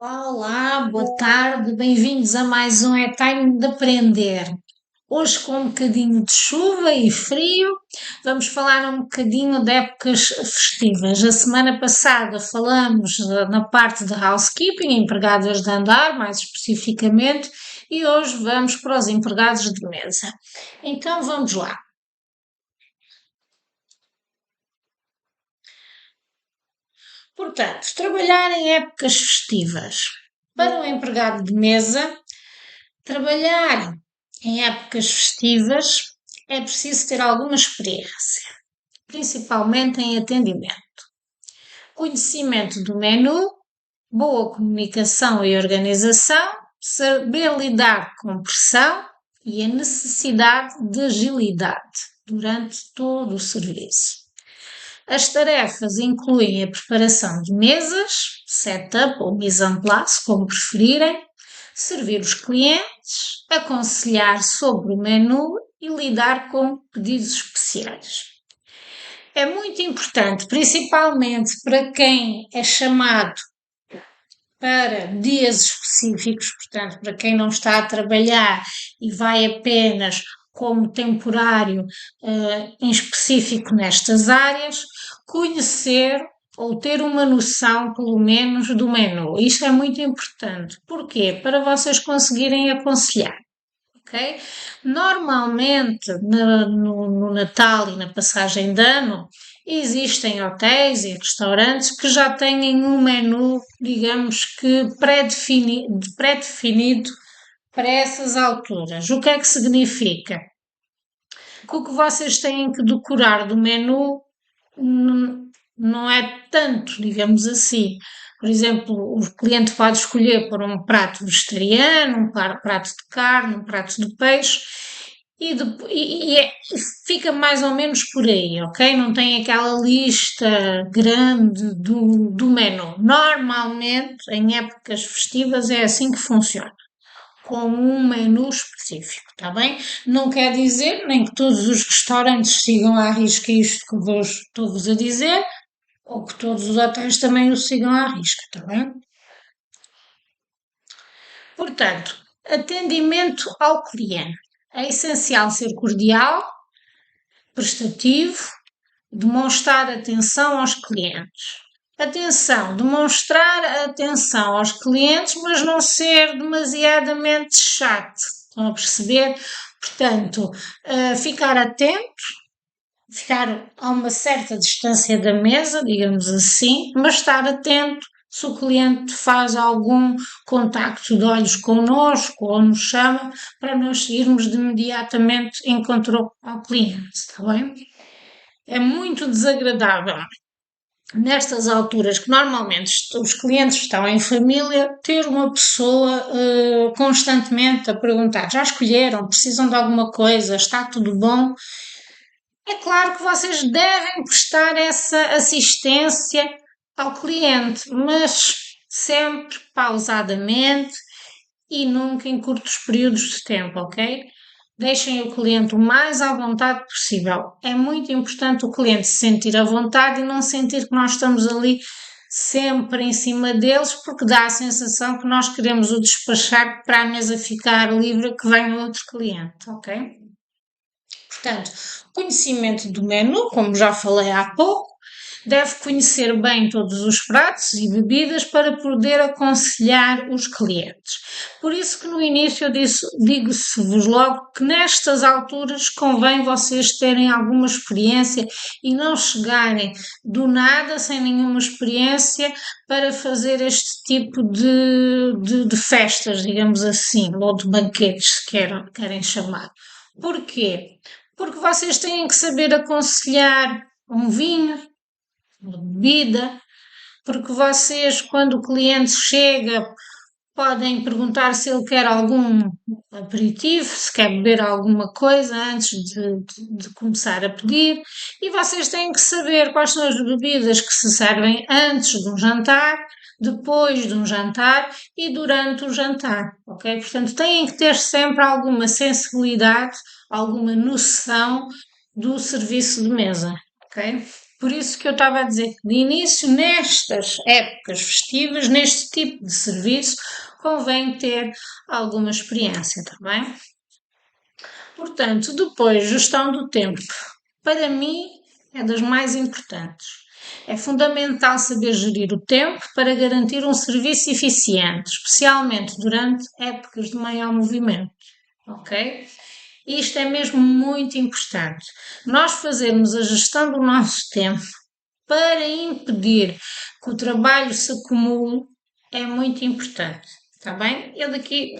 Olá, boa tarde, bem-vindos a mais um É Time de Aprender. Hoje, com um bocadinho de chuva e frio, vamos falar um bocadinho de épocas festivas. A semana passada falamos na parte de housekeeping, empregadas de andar, mais especificamente, e hoje vamos para os empregados de mesa. Então vamos lá. Portanto, trabalhar em épocas festivas. Para um empregado de mesa, trabalhar em épocas festivas é preciso ter alguma experiência, principalmente em atendimento. Conhecimento do menu, boa comunicação e organização, saber lidar com pressão e a necessidade de agilidade durante todo o serviço. As tarefas incluem a preparação de mesas, setup ou mise en place, como preferirem, servir os clientes, aconselhar sobre o menu e lidar com pedidos especiais. É muito importante, principalmente para quem é chamado para dias específicos, portanto, para quem não está a trabalhar e vai apenas como temporário em específico nestas áreas, conhecer ou ter uma noção, pelo menos, do menu. Isto é muito importante. Porquê? Para vocês conseguirem aconselhar. Okay? Normalmente, no Natal e na passagem de ano, existem hotéis e restaurantes que já têm um menu, digamos que pré-definido para essas alturas. O que é que significa? Que o que vocês têm que decorar do menu não é tanto, digamos assim. Por exemplo, o cliente pode escolher por um prato vegetariano, um prato de carne, um prato de peixe e fica mais ou menos por aí, ok? Não tem aquela lista grande do menu. Normalmente, em épocas festivas, é assim que funciona, com um menu específico, está bem? Não quer dizer nem que todos os restaurantes sigam à risca isto que estou-vos a dizer, ou que todos os hotéis também o sigam à risca, está bem? Portanto, atendimento ao cliente. É essencial ser cordial, prestativo, demonstrar atenção aos clientes. Atenção, demonstrar atenção aos clientes, mas não ser demasiadamente chato. Estão a perceber? Portanto, ficar atento, ficar a uma certa distância da mesa, digamos assim, mas estar atento se o cliente faz algum contacto de olhos connosco ou nos chama, para nós irmos de imediatamente encontro ao cliente, está bem? É muito desagradável nestas alturas que normalmente os clientes estão em família, ter uma pessoa constantemente a perguntar: já escolheram? Precisam de alguma coisa? Está tudo bom? É claro que vocês devem prestar essa assistência ao cliente, mas sempre pausadamente e nunca em curtos períodos de tempo, ok? Deixem o cliente o mais à vontade possível. É muito importante o cliente se sentir à vontade e não sentir que nós estamos ali sempre em cima deles, porque dá a sensação que nós queremos o despachar para a mesa ficar livre, que venha outro cliente, ok? Portanto, conhecimento do menu, como já falei há pouco, deve conhecer bem todos os pratos e bebidas para poder aconselhar os clientes. Por isso que no início eu digo-se-vos logo que nestas alturas convém vocês terem alguma experiência e não chegarem do nada, sem nenhuma experiência, para fazer este tipo de festas, digamos assim, ou de banquetes, se querem chamar. Porquê? Porque vocês têm que saber aconselhar um vinho, uma bebida, porque vocês, quando o cliente chega, podem perguntar se ele quer algum aperitivo, se quer beber alguma coisa antes de começar a pedir, e vocês têm que saber quais são as bebidas que se servem antes de um jantar, depois de um jantar e durante o jantar, ok? Portanto, têm que ter sempre alguma sensibilidade, alguma noção do serviço de mesa, ok? Por isso que eu estava a dizer que de início, nestas épocas festivas, neste tipo de serviço, convém ter alguma experiência, está bem? Portanto, depois, gestão do tempo. Para mim, é das mais importantes. É fundamental saber gerir o tempo para garantir um serviço eficiente, especialmente durante épocas de maior movimento. Ok? Isto é mesmo muito importante. Nós fazermos a gestão do nosso tempo para impedir que o trabalho se acumule é muito importante. Está bem? Eu daqui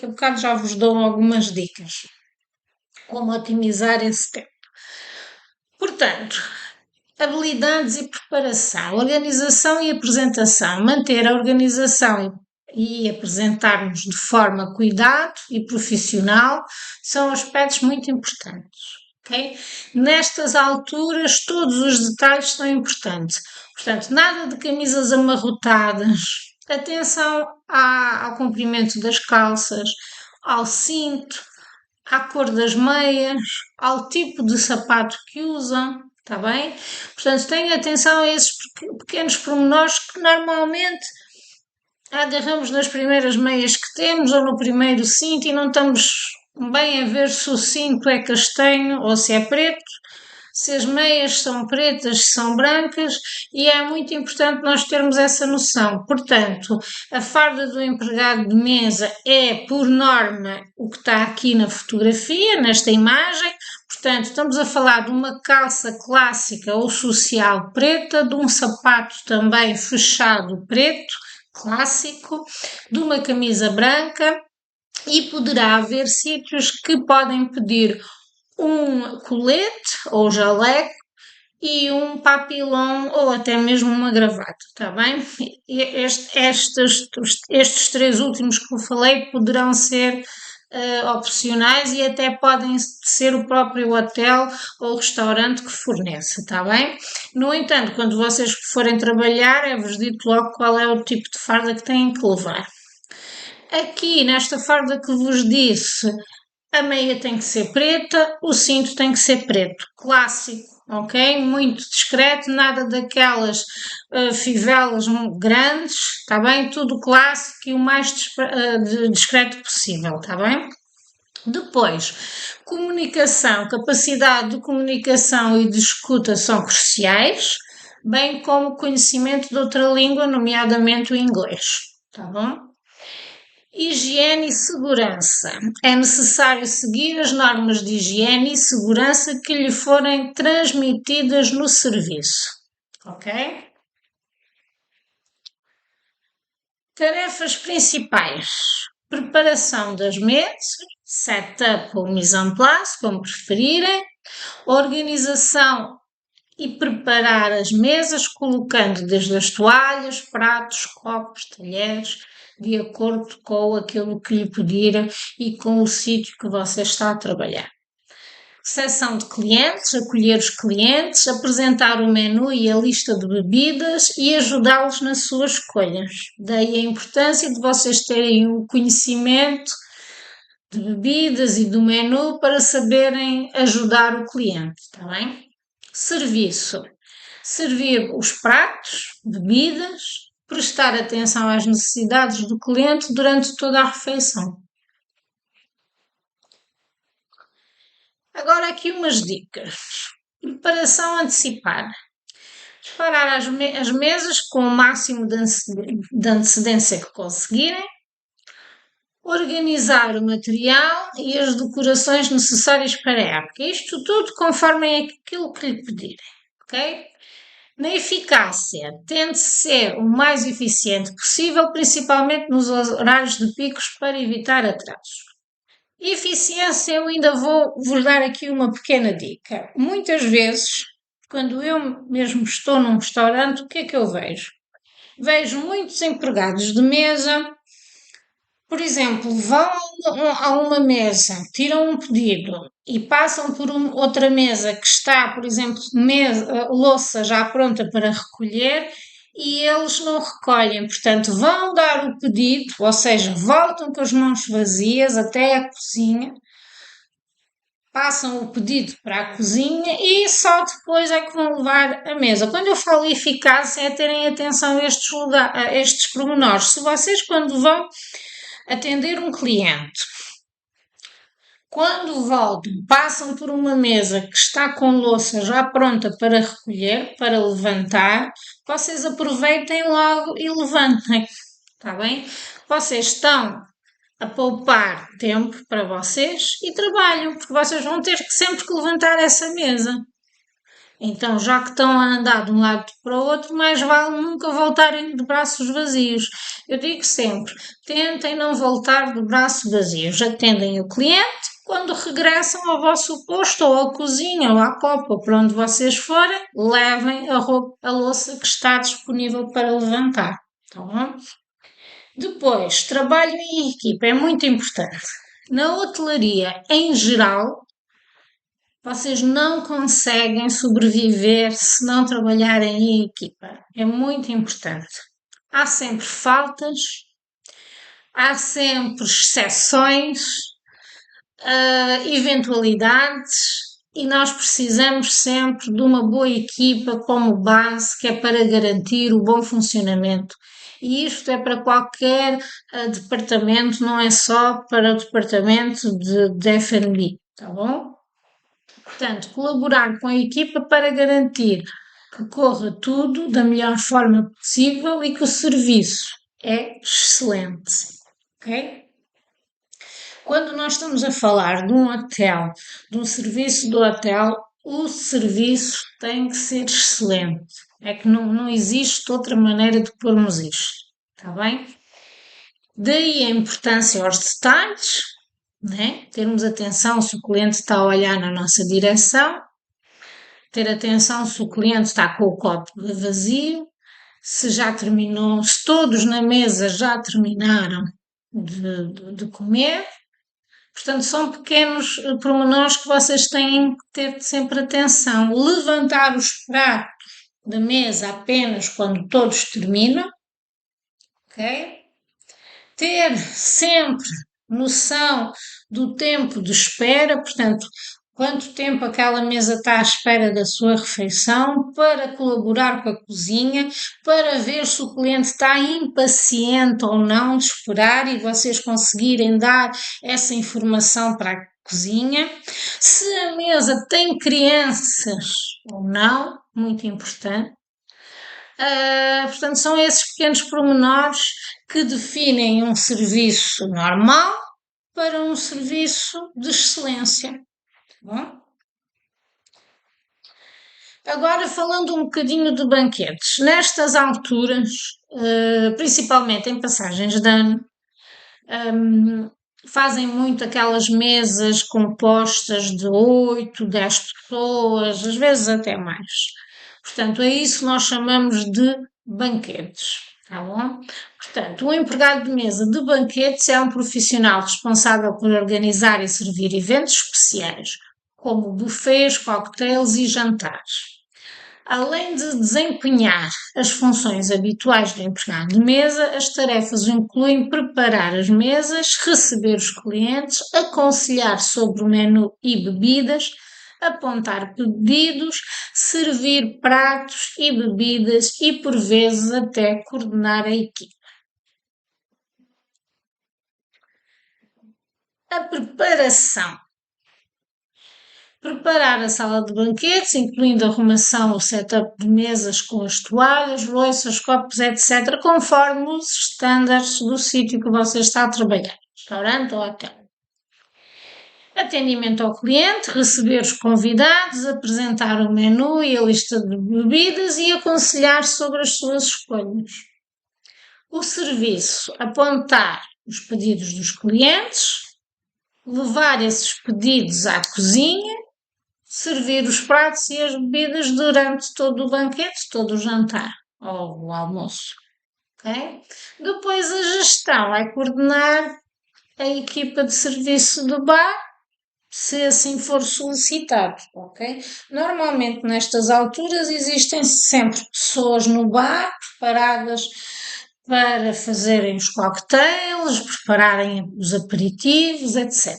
a bocado já vos dou algumas dicas como otimizar esse tempo. Portanto, habilidades e preparação, organização e apresentação. Manter a organização e apresentar-nos de forma cuidado e profissional são aspectos muito importantes. Okay? Nestas alturas, todos os detalhes são importantes. Portanto, nada de camisas amarrotadas, atenção ao comprimento das calças, ao cinto, à cor das meias, ao tipo de sapato que usam, está bem? Portanto, tenham atenção a esses pequenos pormenores que normalmente agarramos nas primeiras meias que temos ou no primeiro cinto e não estamos bem a ver se o cinto é castanho ou se é preto, se as meias são pretas, se são brancas, e é muito importante nós termos essa noção. Portanto, a farda do empregado de mesa é, por norma, o que está aqui na fotografia, nesta imagem. Portanto, estamos a falar de uma calça clássica ou social preta, de um sapato também fechado preto, clássico, de uma camisa branca, e poderá haver sítios que podem pedir um colete ou jaleco e um papilão ou até mesmo uma gravata, está bem? Estes três últimos que eu falei poderão ser opcionais e até podem ser o próprio hotel ou restaurante que forneça, está bem? No entanto, quando vocês forem trabalhar, é-vos dito logo qual é o tipo de farda que têm que levar. Aqui, nesta farda que vos disse, a meia tem que ser preta, o cinto tem que ser preto, clássico, ok? Muito discreto, nada daquelas fivelas grandes, está bem? Tudo clássico e o mais discreto possível, está bem? Depois, comunicação, capacidade de comunicação e de escuta são cruciais, bem como conhecimento de outra língua, nomeadamente o inglês, tá bom? Higiene e segurança. É necessário seguir as normas de higiene e segurança que lhe forem transmitidas no serviço. Ok? Tarefas principais. Preparação das mesas, setup ou mise en place, como preferirem. Organização e preparar as mesas, colocando desde as toalhas, pratos, copos, talheres, de acordo com aquilo que lhe pedirem e com o sítio que você está a trabalhar. Recepção de clientes, acolher os clientes, apresentar o menu e a lista de bebidas e ajudá-los nas suas escolhas. Daí a importância de vocês terem o conhecimento de bebidas e do menu para saberem ajudar o cliente, está bem? Serviço. Servir os pratos, bebidas, prestar atenção às necessidades do cliente durante toda a refeição. Agora aqui umas dicas. Preparação antecipada. Preparar as mesas com o máximo de antecedência que conseguirem. Organizar o material e as decorações necessárias para a época. Isto tudo conforme aquilo que lhe pedirem, ok? Na eficácia, tente ser o mais eficiente possível, principalmente nos horários de picos para evitar atrasos. Eficiência, eu ainda vou-vos dar aqui uma pequena dica. Muitas vezes, quando eu mesmo estou num restaurante, o que é que eu vejo? Vejo muitos empregados de mesa, por exemplo, vão a uma mesa, tiram um pedido e passam por outra mesa que está, por exemplo, louça já pronta para recolher e eles não recolhem. Portanto, vão dar o pedido, ou seja, voltam com as mãos vazias até a cozinha passam o pedido para a cozinha e só depois é que vão levar a mesa. Quando eu falo eficácia, é terem atenção a estes pormenores. Se vocês, quando vão atender um cliente, quando voltam, passam por uma mesa que está com louça já pronta para recolher, para levantar, vocês aproveitem logo e levantem, está bem? Vocês estão a poupar tempo para vocês e trabalham, porque vocês vão ter que sempre que levantar essa mesa. Então, já que estão a andar de um lado para o outro, mais vale nunca voltarem de braços vazios. Eu digo sempre, tentem não voltar de braços vazios. Atendem o cliente, quando regressam ao vosso posto, ou à cozinha, ou à copa, ou para onde vocês forem, levem a louça que está disponível para levantar. Tá bom? Depois, trabalho em equipa é muito importante. Na hotelaria, em geral, vocês não conseguem sobreviver se não trabalharem em equipa. É muito importante. Há sempre faltas, há sempre exceções, eventualidades e nós precisamos sempre de uma boa equipa como base, que é para garantir o bom funcionamento. E isto é para qualquer departamento, não é só para o departamento de F&B, tá bom? Portanto, colaborar com a equipa para garantir que corra tudo da melhor forma possível e que o serviço é excelente, ok? Quando nós estamos a falar de um hotel, de um serviço do hotel, o serviço tem que ser excelente. É que não existe outra maneira de pormos isto, está bem? Daí a importância aos detalhes, né? Termos atenção se o cliente está a olhar na nossa direção, ter atenção se o cliente está com o copo vazio, se já terminou, se todos na mesa já terminaram de comer. Portanto, são pequenos pormenores que vocês têm que ter sempre atenção. Levantar os pratos da mesa apenas quando todos terminam, ok? Ter sempre noção do tempo de espera, portanto, quanto tempo aquela mesa está à espera da sua refeição, para colaborar com a cozinha, para ver se o cliente está impaciente ou não de esperar e vocês conseguirem dar essa informação para a cozinha. Se a mesa tem crianças ou não, muito importante. Portanto, são esses pequenos pormenores que definem um serviço normal para um serviço de excelência. Bom? Agora, falando um bocadinho de banquetes. Nestas alturas, principalmente em passagens de ano, fazem muito aquelas mesas compostas de 8, 10 pessoas, às vezes até mais. Portanto, é isso que nós chamamos de banquetes, tá bom? Portanto, um empregado de mesa de banquetes é um profissional responsável por organizar e servir eventos especiais, como buffets, cocktails e jantares. Além de desempenhar as funções habituais do empregado de mesa, as tarefas incluem preparar as mesas, receber os clientes, aconselhar sobre o menu e bebidas, apontar pedidos, servir pratos e bebidas e, por vezes, até coordenar a equipe. A preparação. Preparar a sala de banquetes, incluindo a arrumação, o setup de mesas com as toalhas, louças, copos, etc., conforme os estándares do sítio que você está a trabalhar, restaurante ou hotel. Atendimento ao cliente, receber os convidados, apresentar o menu e a lista de bebidas e aconselhar sobre as suas escolhas. O serviço, apontar os pedidos dos clientes, levar esses pedidos à cozinha, servir os pratos e as bebidas durante todo o banquete, todo o jantar ou o almoço. Okay? Depois a gestão vai coordenar a equipa de serviço do bar, se assim for solicitado, ok? Normalmente nestas alturas existem sempre pessoas no bar preparadas para fazerem os cocktails, prepararem os aperitivos, etc.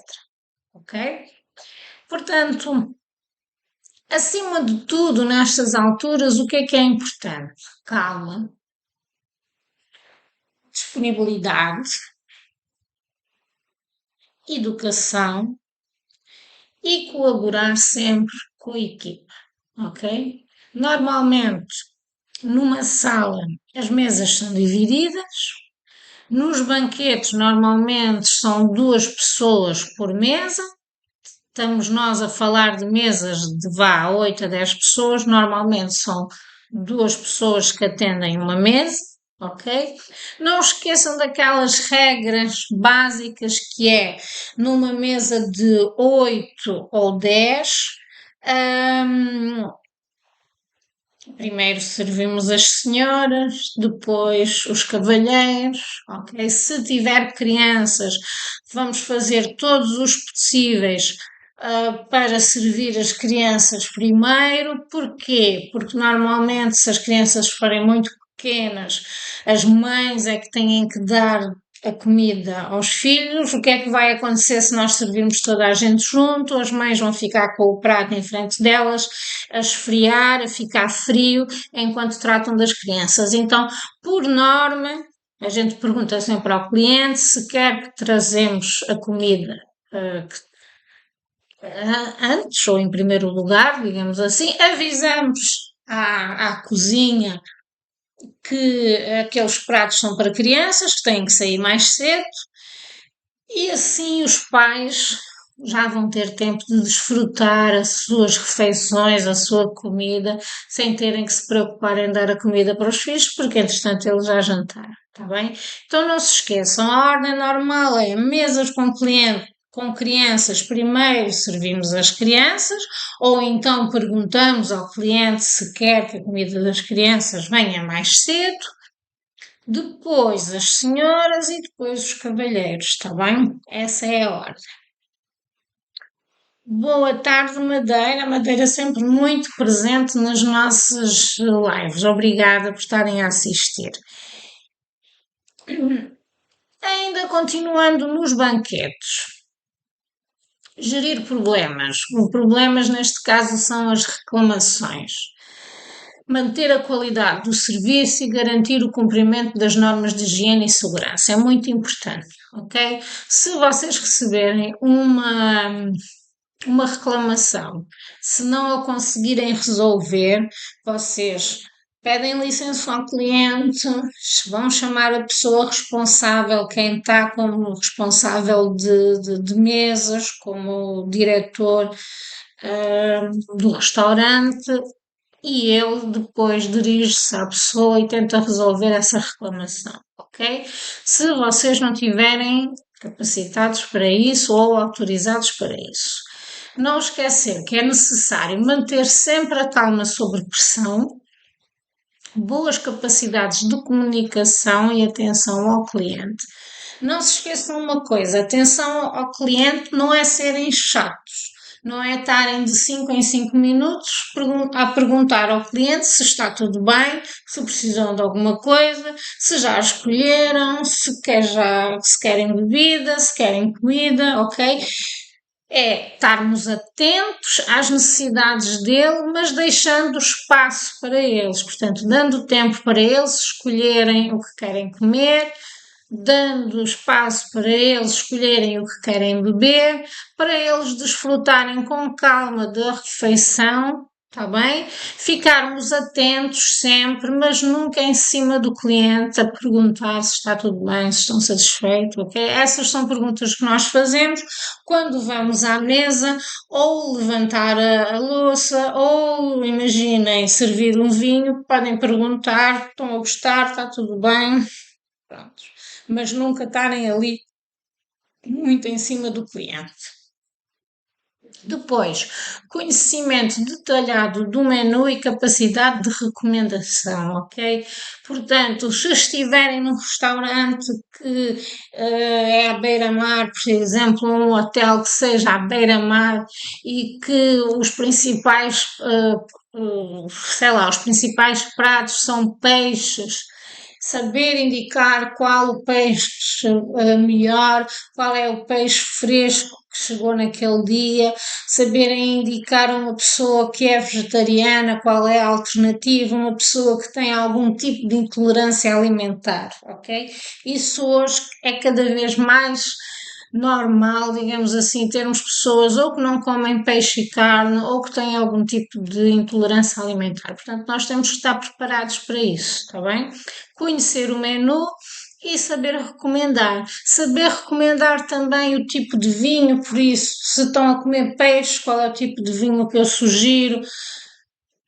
Ok? Portanto, acima de tudo, nestas alturas, o que é importante? Calma, disponibilidade, educação e colaborar sempre com a equipa, ok? Normalmente, numa sala, as mesas são divididas. Nos banquetes, normalmente, são 2 pessoas por mesa. Estamos nós a falar de mesas de 8 a 10 pessoas. Normalmente, são 2 pessoas que atendem uma mesa, ok? Não esqueçam daquelas regras básicas que é numa mesa de 8 ou 10. Primeiro servimos as senhoras, depois os cavalheiros, ok? Se tiver crianças, vamos fazer todos os possíveis para servir as crianças primeiro. Porquê? Porque normalmente, se as crianças forem muito pequenas, as mães é que têm que dar a comida aos filhos. O que é que vai acontecer se nós servirmos toda a gente junto? As mães vão ficar com o prato em frente delas, a esfriar, a ficar frio, enquanto tratam das crianças. Então, por norma, a gente pergunta sempre ao cliente se quer que trazemos a comida antes ou em primeiro lugar, digamos assim. Avisamos à cozinha que aqueles pratos são para crianças, que têm que sair mais cedo, e assim os pais já vão ter tempo de desfrutar as suas refeições, a sua comida, sem terem que se preocupar em dar a comida para os filhos, porque entretanto eles já jantaram, está bem? Então não se esqueçam, a ordem normal é mesas com cliente, com crianças, primeiro servimos as crianças, ou então perguntamos ao cliente se quer que a comida das crianças venha mais cedo, depois as senhoras e depois os cavalheiros, está bem? Essa é a ordem. Boa tarde, Madeira. Madeira sempre muito presente nas nossas lives. Obrigada por estarem a assistir. Ainda continuando nos banquetes. Gerir problemas. Problemas, neste caso, são as reclamações. Manter a qualidade do serviço e garantir o cumprimento das normas de higiene e segurança. É muito importante, ok? Se vocês receberem uma reclamação, se não a conseguirem resolver, vocês pedem licença ao cliente, vão chamar a pessoa responsável, quem está como responsável de mesas, como diretor do restaurante, e ele depois dirige-se à pessoa e tenta resolver essa reclamação, ok? Se vocês não tiverem capacitados para isso ou autorizados para isso. Não esquecer que é necessário manter sempre a calma sob pressão, boas capacidades de comunicação e atenção ao cliente. Não se esqueçam uma coisa, atenção ao cliente não é serem chatos. Não é estarem de 5 em 5 minutos a perguntar ao cliente se está tudo bem, se precisam de alguma coisa, se já escolheram, se querem bebida, se querem comida, ok? É estarmos atentos às necessidades dele, mas deixando espaço para eles, portanto, dando tempo para eles escolherem o que querem comer, dando espaço para eles escolherem o que querem beber, para eles desfrutarem com calma da refeição, está bem? Ficarmos atentos sempre, mas nunca em cima do cliente a perguntar se está tudo bem, se estão satisfeitos, ok? Essas são perguntas que nós fazemos quando vamos à mesa ou levantar a louça ou, imaginem, servir um vinho, podem perguntar, estão a gostar, está tudo bem? Pronto. Mas nunca estarem ali muito em cima do cliente. Depois, conhecimento detalhado do menu e capacidade de recomendação, ok? Portanto, se estiverem num restaurante que é à beira-mar, por exemplo, um hotel que seja à beira-mar e que os principais, sei lá, os principais pratos são peixes, saber indicar qual o peixe melhor, qual é o peixe fresco que chegou naquele dia, saberem indicar a uma pessoa que é vegetariana qual é a alternativa, uma pessoa que tem algum tipo de intolerância alimentar, ok? Isso hoje é cada vez mais normal, digamos assim, termos pessoas ou que não comem peixe e carne ou que têm algum tipo de intolerância alimentar. Portanto, nós temos que estar preparados para isso, está bem? Conhecer o menu e saber recomendar. Saber recomendar também o tipo de vinho, por isso, se estão a comer peixe, qual é o tipo de vinho que eu sugiro.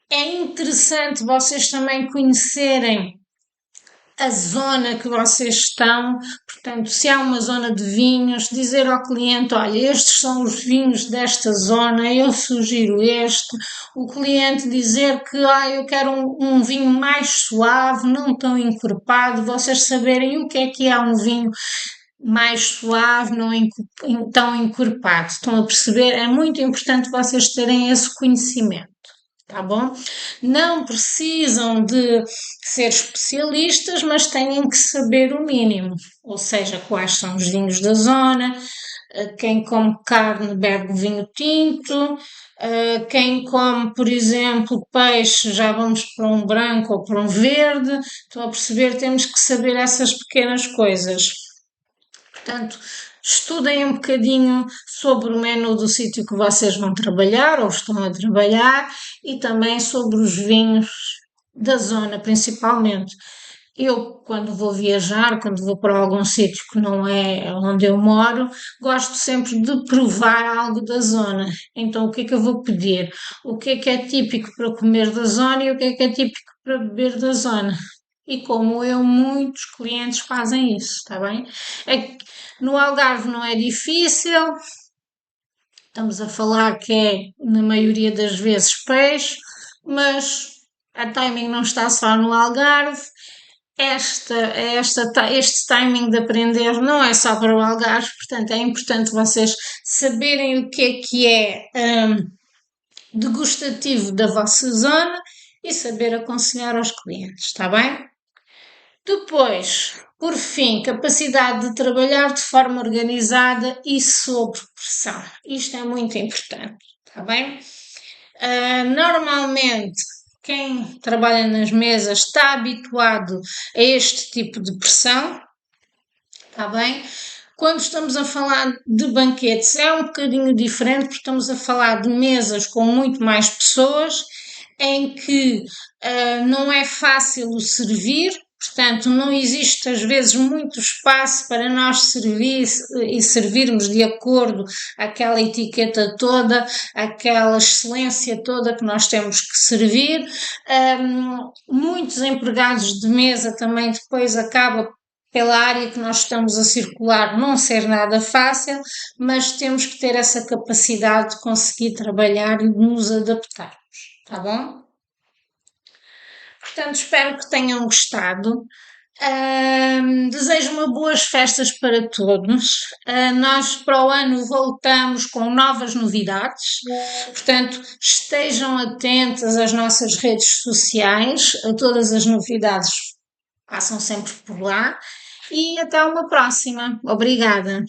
É interessante vocês também conhecerem a zona que vocês estão, portanto, se há uma zona de vinhos, dizer ao cliente, olha, estes são os vinhos desta zona, eu sugiro este, o cliente dizer que eu quero um vinho mais suave, não tão encorpado, vocês saberem o que é um vinho mais suave, não tão encorpado, estão a perceber? É muito importante vocês terem esse conhecimento. Tá bom? Não precisam de ser especialistas, mas têm que saber o mínimo, ou seja, quais são os vinhos da zona, quem come carne bebe vinho tinto, quem come, por exemplo, peixe, já vamos para um branco ou para um verde. Estão a perceber? Temos que saber essas pequenas coisas. Portanto, estudem um bocadinho sobre o menu do sítio que vocês vão trabalhar ou estão a trabalhar e também sobre os vinhos da zona, principalmente. Eu, quando vou viajar, quando vou para algum sítio que não é onde eu moro, gosto sempre de provar algo da zona. Então, o que é que eu vou pedir? O que é típico para comer da zona e o que é típico para beber da zona? E como eu, muitos clientes fazem isso, está bem? No Algarve não é difícil, estamos a falar que é, na maioria das vezes, peixe, mas a timing não está só no Algarve. Este timing de aprender não é só para o Algarve, portanto é importante vocês saberem o que é degustativo da vossa zona e saber aconselhar aos clientes, está bem? Depois, por fim, capacidade de trabalhar de forma organizada e sob pressão. Isto é muito importante, está bem? Normalmente, quem trabalha nas mesas está habituado a este tipo de pressão, está bem? Quando estamos a falar de banquetes é um bocadinho diferente, porque estamos a falar de mesas com muito mais pessoas, em que não é fácil o servir, portanto não existe às vezes muito espaço para nós servir e servirmos de acordo àquela etiqueta toda, aquela excelência toda que nós temos que servir. Muitos empregados de mesa também depois acabam pela área que nós estamos a circular não ser nada fácil, mas temos que ter essa capacidade de conseguir trabalhar e de nos adaptarmos, tá bom? Portanto, espero que tenham gostado. Desejo uma boas festas para todos. Nós para o ano voltamos com novas novidades, portanto estejam atentos às nossas redes sociais, a todas as novidades passam sempre por lá e até uma próxima. Obrigada.